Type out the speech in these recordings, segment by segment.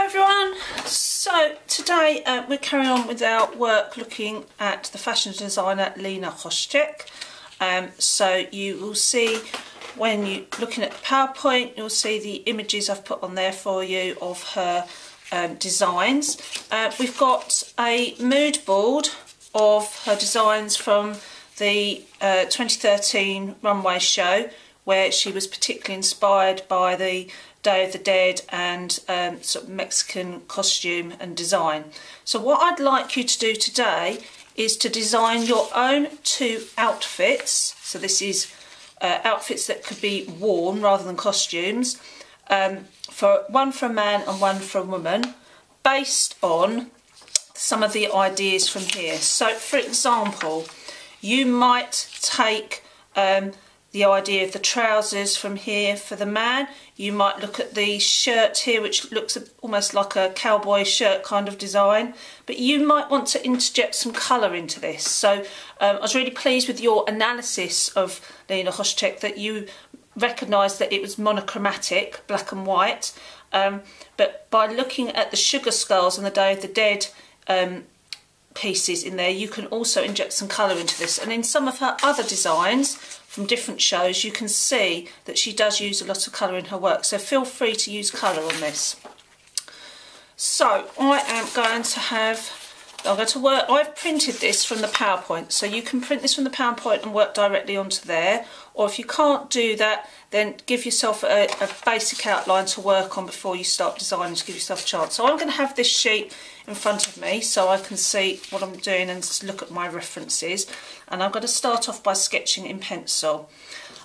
everyone, so today we're carrying on with our work looking at the fashion designer Lena Hoschek. So you will see when you're looking at the PowerPoint, you'll see the images I've put on there for you of her designs. We've got a mood board of her designs from the 2013 runway show, where she was particularly inspired by the Day of the Dead and sort of Mexican costume and design. So what I'd like you to do today is to design your own two outfits. So this is outfits that could be worn rather than costumes, for one for a man and one for a woman, based on some of the ideas from here. So for example, you might take the idea of the trousers from here for the man. You might look at the shirt here, which looks almost like a cowboy shirt kind of design, but you might want to interject some colour into this. So I was really pleased with your analysis of Lena Hoschek, that you recognised that it was monochromatic, black and white, but by looking at the sugar skulls and the Day of the Dead pieces in there, you can also inject some colour into this. And in some of her other designs from different shows, you can see that she does use a lot of colour in her work, so feel free to use colour on this. So I am going to have, I'm going to work, I've printed this from the PowerPoint, so you can print this from the PowerPoint and work directly onto there, or if you can't do that, then give yourself a basic outline to work on before you start designing, to give yourself a chance. So I'm going to have this sheet in front of me so I can see what I'm doing and look at my references, and I'm going to start off by sketching in pencil.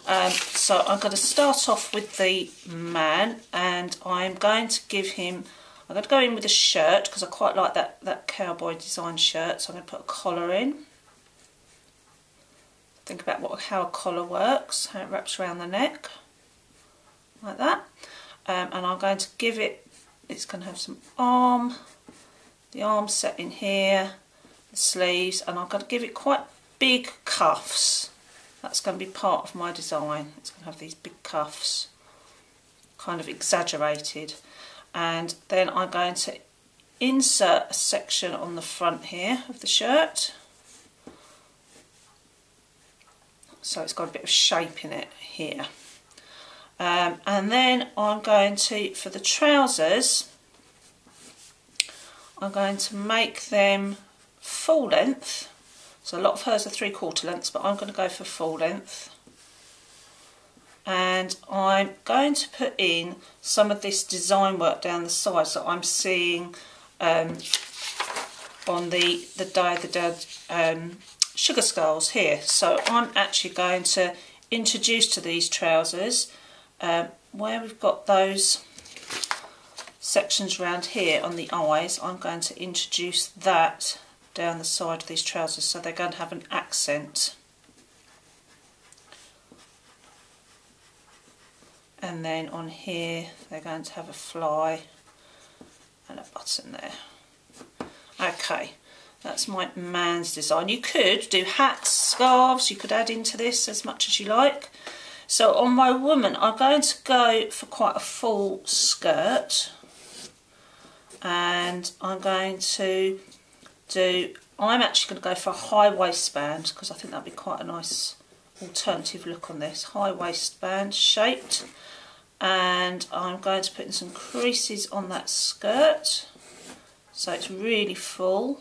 So I'm going to start off with the man, and I'm going to give him, I'm going to go in with a shirt because I quite like that cowboy design shirt, so I'm going to put a collar in. Think about how a collar works, how it wraps around the neck, like that. And I'm going to give it, it's going to have some arm, the arm set in here, the sleeves, and I'm going to give it quite big cuffs. That's going to be part of my design. It's going to have these big cuffs, kind of exaggerated. And then I'm going to insert a section on the front here of the shirt, so it's got a bit of shape in it here. And then I'm going to, for the trousers, I'm going to make them full length. So a lot of hers are 3/4 lengths, but I'm going to go for full length. And I'm going to put in some of this design work down the side, so I'm seeing on the Day of the Dead sugar skulls here. So I'm actually going to introduce to these trousers, where we've got those sections around here on the eyes, I'm going to introduce that down the side of these trousers, so they're going to have an accent. And then on here they're going to have a fly and a button there. Okay, that's my man's design. You could do hats, scarves, you could add into this as much as you like. So on my woman, I'm going to go for quite a full skirt, and I'm going to do, I'm actually going to go for a high waistband because I think that'd be quite a nice alternative look on this. High waistband shaped, and I'm going to put in some creases on that skirt so it's really full.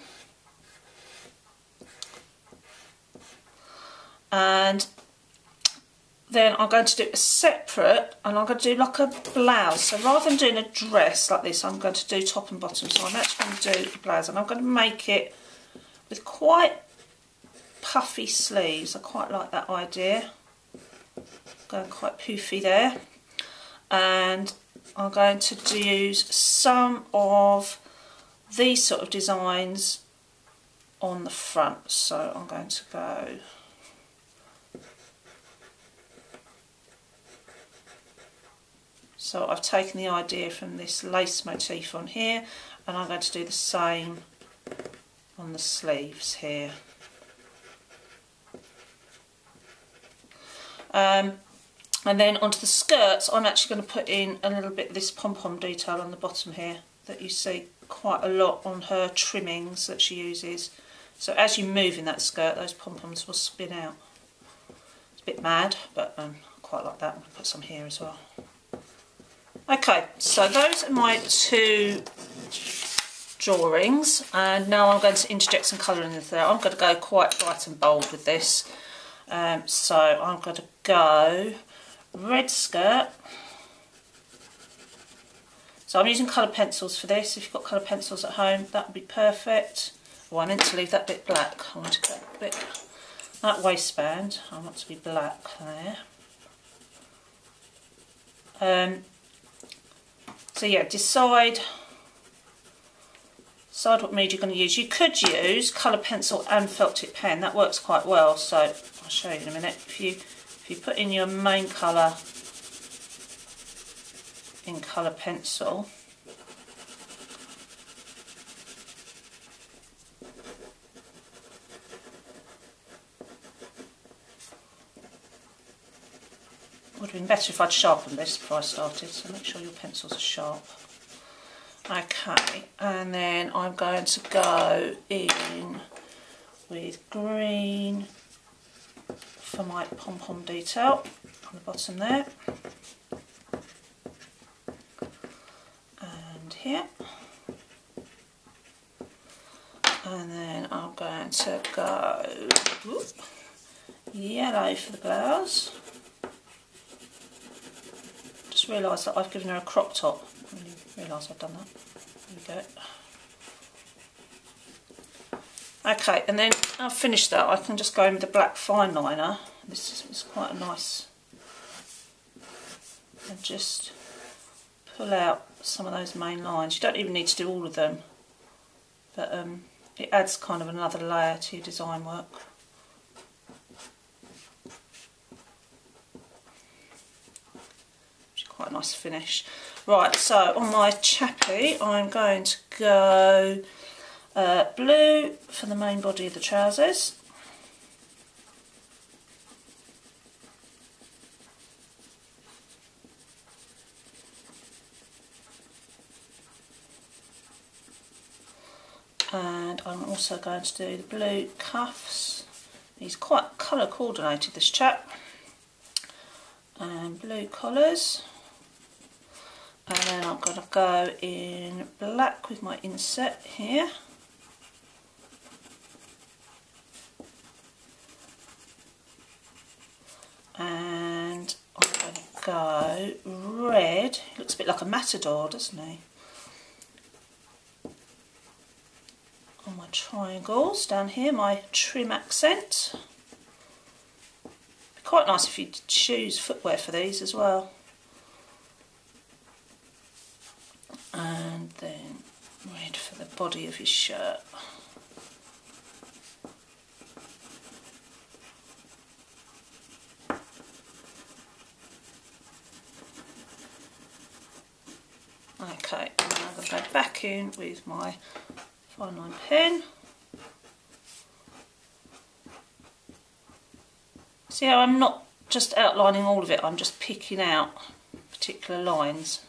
And then I'm going to do a separate, and I'm going to do like a blouse. So rather than doing a dress like this, I'm going to do top and bottom. So I'm actually going to do the blouse, and I'm going to make it with quite puffy sleeves. I quite like that idea. Going quite poofy there. And I'm going to use some of these sort of designs on the front. So I'm going to go, so I've taken the idea from this lace motif on here, and I'm going to do the same on the sleeves here. And then onto the skirts, I'm actually going to put in a little bit of this pom-pom detail on the bottom here. that you see quite a lot on her trimmings that she uses. So as you move in that skirt, those pom-poms will spin out. It's a bit mad, but I quite like that. I'm going to put some here as well. Okay, so those are my two drawings, and now I'm going to interject some colour into there. I'm going to go quite bright and bold with this. So I'm going to go red skirt. So I'm using coloured pencils for this. If you've got coloured pencils at home, that would be perfect. Oh, I meant to leave that bit black. I want to get a bit, that waistband, I want to be black there. So yeah, decide what mood you're going to use. You could use coloured pencil and felt tip pen. That works quite well. So I'll show you in a minute. If you put in your main colour in coloured pencil, would have been better if I'd sharpened this before I started, so make sure your pencils are sharp. Okay, and then I'm going to go in with green for my pom-pom detail on the bottom there. And here. And then I'm going to go yellow for the blouse. Just realised that I've given her a crop top. I really realised I've done that. There we go. Okay, and then I've finished that. I can just go in with the black fine liner. This is quite a nice. And just pull out some of those main lines. You don't even need to do all of them, but it adds kind of another layer to your design work. Quite a nice finish. Right, so on my chappy I'm going to go blue for the main body of the trousers. And I'm also going to do the blue cuffs. He's quite colour coordinated, this chap. And blue collars. And then I'm going to go in black with my inset here. And I'm going to go red. He looks a bit like a matador, doesn't he? On my triangles down here, my trim accent. Be quite nice if you choose footwear for these as well. And then red for the body of his shirt. Okay, and now I'm going to go back in with my fine line pen. See how I'm not just outlining all of it, I'm just picking out particular lines.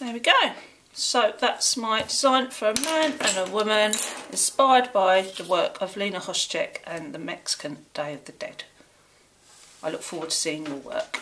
There we go. So that's my design for a man and a woman, inspired by the work of Lena Hoschek and the Mexican Day of the Dead. I look forward to seeing your work.